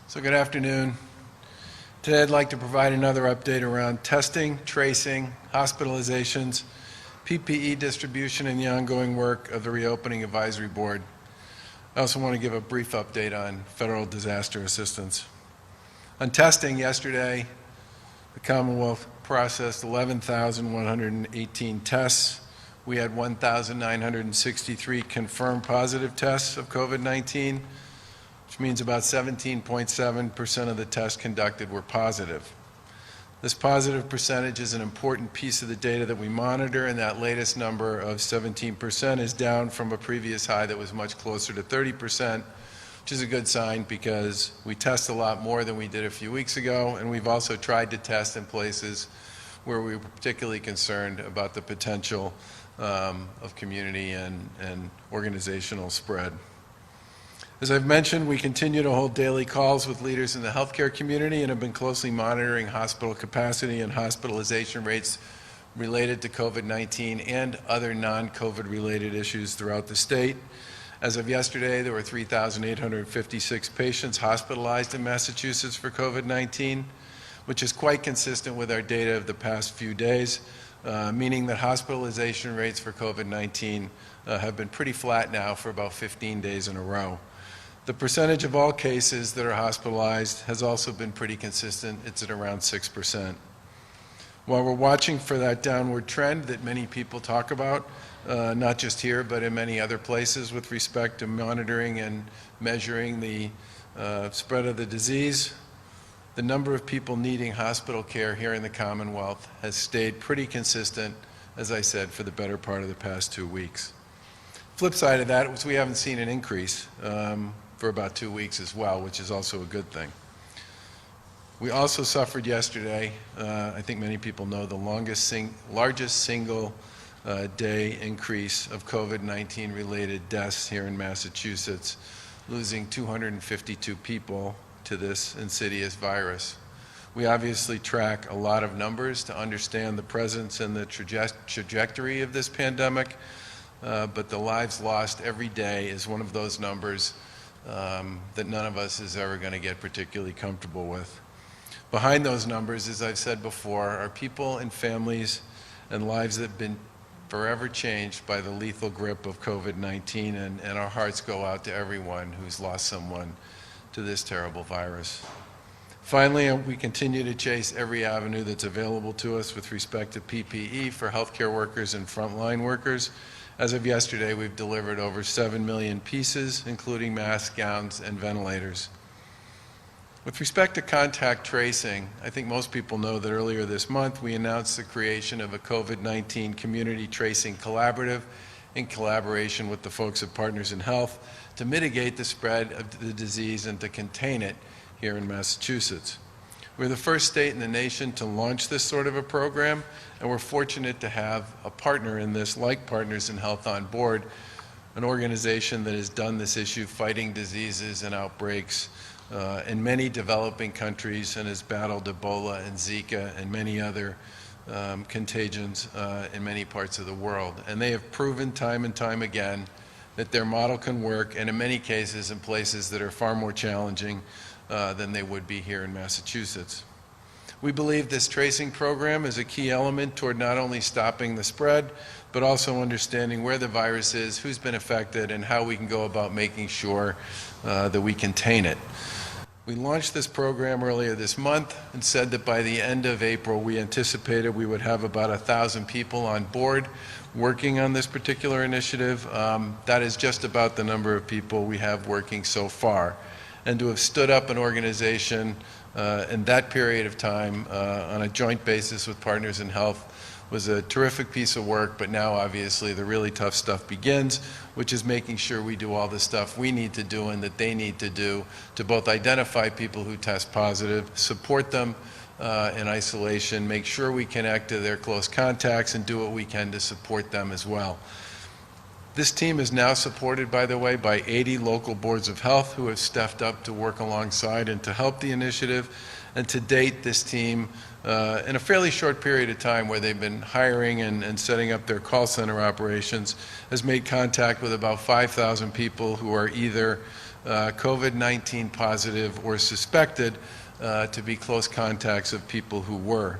So good afternoon. Today I'd like to provide another update around testing, tracing, hospitalizations, PPE distribution, and the ongoing work of the Reopening Advisory Board. I also want to give a brief update on federal disaster assistance. On testing, yesterday, the Commonwealth processed 11,118 tests. We had 1,963 confirmed positive tests of COVID-19, which means about 17.7% of the tests conducted were positive. This positive percentage is an important piece of the data that we monitor, and that latest number of 17% is down from a previous high that was much closer to 30%, which is a good sign because we test a lot more than we did a few weeks ago, and we've also tried to test in places where we were particularly concerned about the potential of community and organizational spread. As I've mentioned, we continue to hold daily calls with leaders in the healthcare community and have been closely monitoring hospital capacity and hospitalization rates related to COVID-19 and other non-COVID related issues throughout the state. As of yesterday, there were 3,856 patients hospitalized in Massachusetts for COVID-19, which is quite consistent with our data of the past few days, meaning that hospitalization rates for COVID-19 have been pretty flat now for about 15 days in a row. The percentage of all cases that are hospitalized has also been pretty consistent. It's at around 6%. While we're watching for that downward trend that many people talk about, not just here but in many other places with respect to monitoring and measuring the spread of the disease, the number of people needing hospital care here in the Commonwealth has stayed pretty consistent, as I said, for the better part of the past 2 weeks. Flip side of that was we haven't seen an increase for about 2 weeks as well, which is also a good thing. We also suffered yesterday, I think many people know, the largest single day increase of COVID-19 related deaths here in Massachusetts, losing 252 people to this insidious virus. We obviously track a lot of numbers to understand the presence and the trajectory of this pandemic, but the lives lost every day is one of those numbers that none of us is ever going to get particularly comfortable with. Behind those numbers, as I've said before, are people and families and lives that have been forever changed by the lethal grip of COVID-19, and our hearts go out to everyone who's lost someone to this terrible virus. Finally, we continue to chase every avenue that's available to us with respect to PPE for healthcare workers and frontline workers. As of yesterday, we've delivered over 7 million pieces, including masks, gowns, and ventilators. With respect to contact tracing, I think most people know that earlier this month we announced the creation of a COVID-19 Community Tracing Collaborative in collaboration with the folks at Partners in Health to mitigate the spread of the disease and to contain it here in Massachusetts. We're the first state in the nation to launch this sort of a program, and we're fortunate to have a partner in this, like Partners in Health, on board, an organization that has done this issue fighting diseases and outbreaks in many developing countries and has battled Ebola and Zika and many other contagions in many parts of the world. And they have proven time and time again that their model can work, and in many cases in places that are far more challenging than they would be here in Massachusetts. We believe this tracing program is a key element toward not only stopping the spread, but also understanding where the virus is, who's been affected, and how we can go about making sure that we contain it. We launched this program earlier this month and said that by the end of April we anticipated we would have about 1,000 people on board working on this particular initiative. That is just about the number of people we have working so far. And to have stood up an organization in that period of time on a joint basis with Partners in Health was a terrific piece of work, but now obviously the really tough stuff begins, which is making sure we do all the stuff we need to do and that they need to do to both identify people who test positive, support them in isolation, make sure we connect to their close contacts, and do what we can to support them as well. This team is now supported, by the way, by 80 local boards of health who have stepped up to work alongside and to help the initiative. And to date, this team, in a fairly short period of time where they've been hiring and setting up their call center operations, has made contact with about 5,000 people who are either COVID-19 positive or suspected to be close contacts of people who were.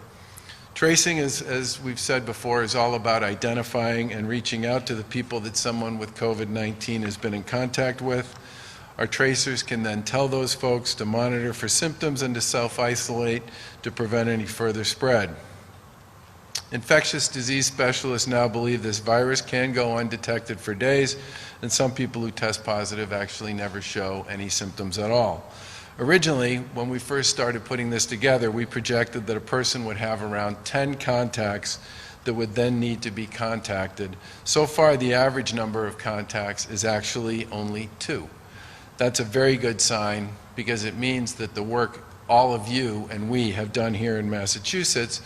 Tracing, as we've said before, is all about identifying and reaching out to the people that someone with COVID-19 has been in contact with. Our tracers can then tell those folks to monitor for symptoms and to self-isolate to prevent any further spread. Infectious disease specialists now believe this virus can go undetected for days, and some people who test positive actually never show any symptoms at all. Originally, when we first started putting this together, we projected that a person would have around 10 contacts that would then need to be contacted. So far, the average number of contacts is actually only 2. That's a very good sign because it means that the work all of you and we have done here in Massachusetts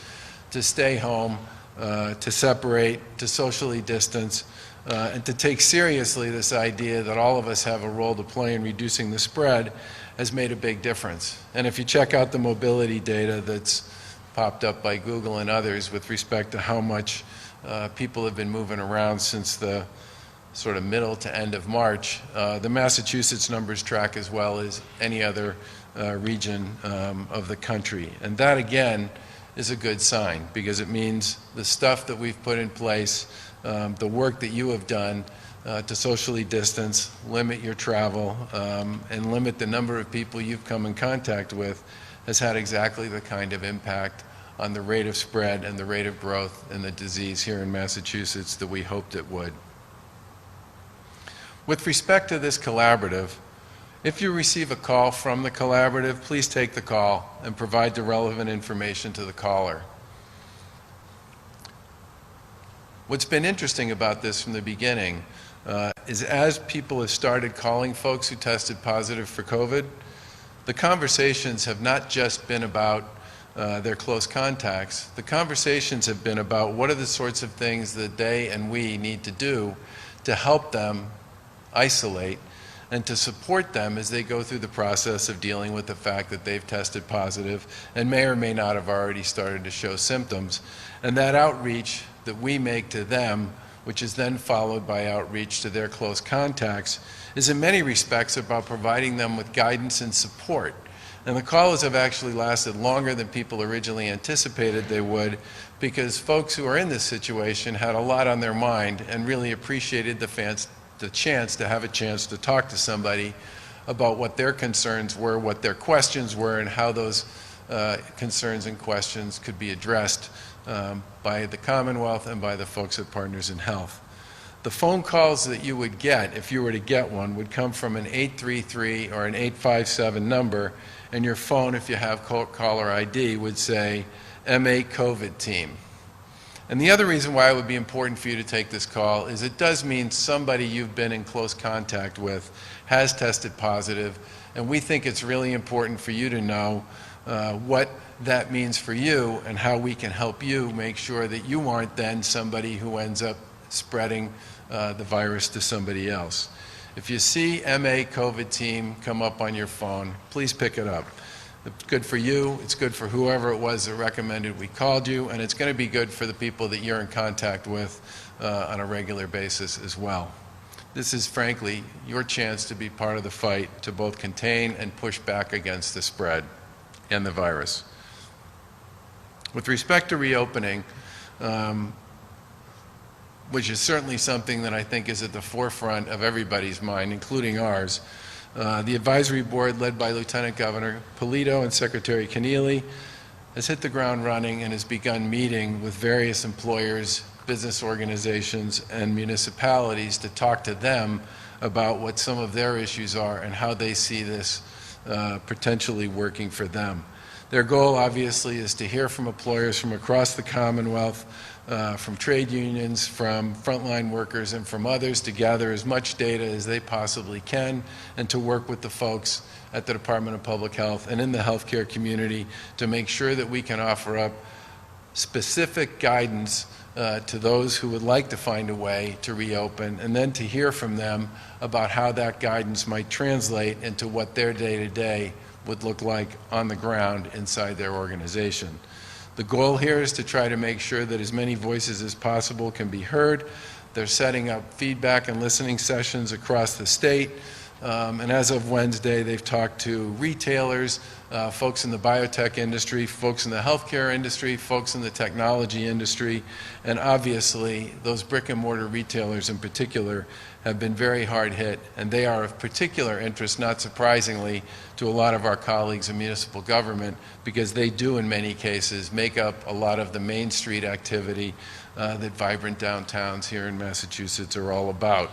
to stay home, to separate, to socially distance, and to take seriously this idea that all of us have a role to play in reducing the spread has made a big difference. And if you check out the mobility data that's popped up by Google and others with respect to how much people have been moving around since the sort of middle to end of March, the Massachusetts numbers track as well as any other region of the country. And that, again, is a good sign because it means the stuff that we've put in place, the work that you have done to socially distance, limit your travel, and limit the number of people you've come in contact with has had exactly the kind of impact on the rate of spread and the rate of growth in the disease here in Massachusetts that we hoped it would. With respect to this collaborative, if you receive a call from the collaborative, please take the call and provide the relevant information to the caller. What's been interesting about this from the beginning is as people have started calling folks who tested positive for COVID, the conversations have not just been about their close contacts. The conversations have been about what are the sorts of things that they and we need to do to help them isolate and to support them as they go through the process of dealing with the fact that they've tested positive and may or may not have already started to show symptoms. And that outreach that we make to them, which is then followed by outreach to their close contacts, is in many respects about providing them with guidance and support. And the calls have actually lasted longer than people originally anticipated they would, because folks who are in this situation had a lot on their mind and really appreciated the chance to have a chance to talk to somebody about what their concerns were, what their questions were, and how those concerns and questions could be addressed by the Commonwealth and by the folks at Partners in Health. The phone calls that you would get, if you were to get one, would come from an 833 or an 857 number, and your phone, if you have caller ID, would say MA COVID team. And the other reason why it would be important for you to take this call is it does mean somebody you've been in close contact with has tested positive, and we think it's really important for you to know what that means for you and how we can help you make sure that you aren't then somebody who ends up spreading the virus to somebody else. If you see MA COVID team come up on your phone, please pick it up. It's good for you, it's good for whoever it was that recommended we called you, and it's going to be good for the people that you're in contact with on a regular basis as well. This is, frankly, your chance to be part of the fight to both contain and push back against the spread and the virus. With respect to reopening, which is certainly something that I think is at the forefront of everybody's mind, including ours, the advisory board, led by Lieutenant Governor Polito and Secretary Keneally, has hit the ground running and has begun meeting with various employers, business organizations, and municipalities to talk to them about what some of their issues are and how they see this potentially working for them. Their goal, obviously, is to hear from employers from across the Commonwealth, from trade unions, from frontline workers, and from others to gather as much data as they possibly can and to work with the folks at the Department of Public Health and in the healthcare community to make sure that we can offer up specific guidance to those who would like to find a way to reopen, and then to hear from them about how that guidance might translate into what their day-to-day would look like on the ground inside their organization. The goal here is to try to make sure that as many voices as possible can be heard. They're setting up feedback and listening sessions across the state. And as of Wednesday, they've talked to retailers, folks in the biotech industry, folks in the healthcare industry, folks in the technology industry, and obviously those brick and mortar retailers in particular have been very hard hit, and they are of particular interest, not surprisingly, to a lot of our colleagues in municipal government, because they do in many cases make up a lot of the Main Street activity that vibrant downtowns here in Massachusetts are all about.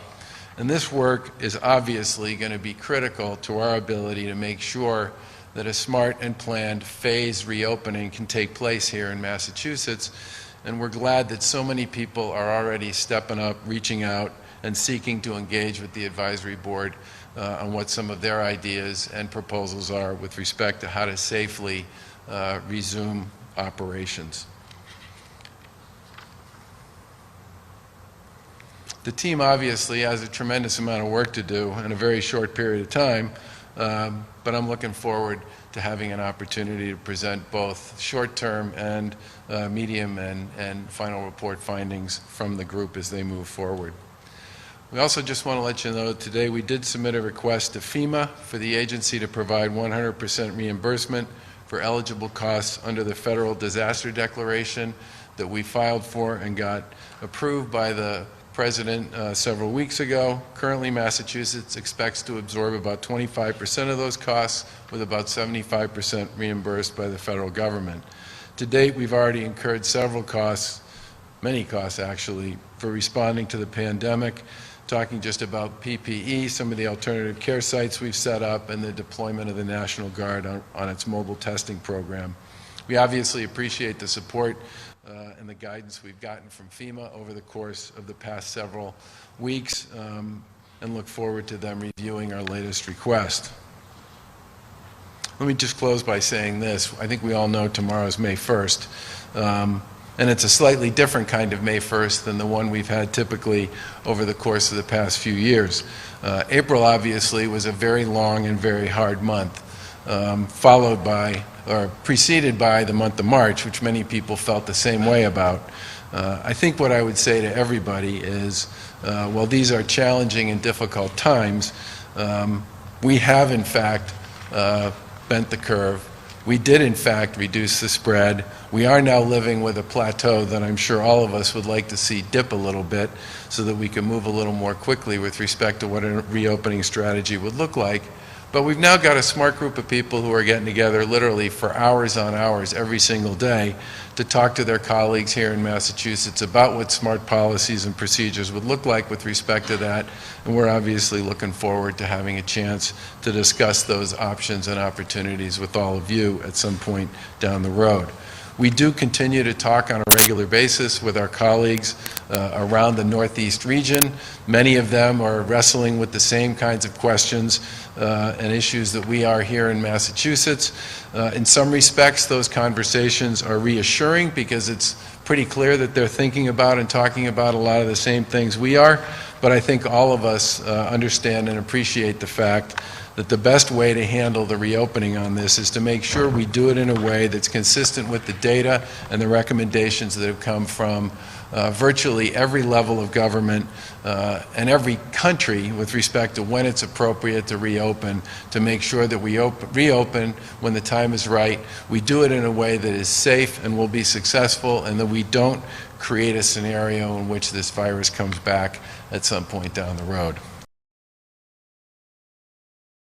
And this work is obviously going to be critical to our ability to make sure that a smart and planned phased reopening can take place here in Massachusetts. And we're glad that so many people are already stepping up, reaching out, and seeking to engage with the advisory board on what some of their ideas and proposals are with respect to how to safely resume operations. The team obviously has a tremendous amount of work to do in a very short period of time, but I'm looking forward to having an opportunity to present both short-term and medium and final report findings from the group as they move forward. We also just want to let you know that today we did submit a request to FEMA for the agency to provide 100% reimbursement for eligible costs under the federal disaster declaration that we filed for and got approved by the President several weeks ago. Currently, Massachusetts expects to absorb about 25% of those costs, with about 75% reimbursed by the federal government. To date, we've already incurred several costs, many costs actually, for responding to the pandemic, talking just about PPE, some of the alternative care sites we've set up, and the deployment of the National Guard on its mobile testing program. We obviously appreciate the support and the guidance we've gotten from FEMA over the course of the past several weeks, and look forward to them reviewing our latest request. Let me just close by saying this. I think we all know tomorrow's May 1st, and it's a slightly different kind of May 1st than the one we've had typically over the course of the past few years. April obviously was a very long and very hard month, followed by or preceded by the month of March, which many people felt the same way about. I think what I would say to everybody is, while these are challenging and difficult times, we have in fact bent the curve. We did in fact reduce the spread. We are now living with a plateau that I'm sure all of us would like to see dip a little bit so that we can move a little more quickly with respect to what a reopening strategy would look like. But we've now got a smart group of people who are getting together literally for hours on hours every single day to talk to their colleagues here in Massachusetts about what smart policies and procedures would look like with respect to that. And we're obviously looking forward to having a chance to discuss those options and opportunities with all of you at some point down the road. We do continue to talk on a regular basis with our colleagues around the Northeast region. Many of them are wrestling with the same kinds of questions and issues that we are here in Massachusetts. In some respects, those conversations are reassuring because it's pretty clear that they're thinking about and talking about a lot of the same things we are. But I think all of us understand and appreciate the fact that the best way to handle the reopening on this is to make sure we do it in a way that's consistent with the data and the recommendations that have come from virtually every level of government and every country with respect to when it's appropriate to reopen, to make sure that we reopen when the time is right. We do it in a way that is safe and will be successful, and that we don't create a scenario in which this virus comes back at some point down the road.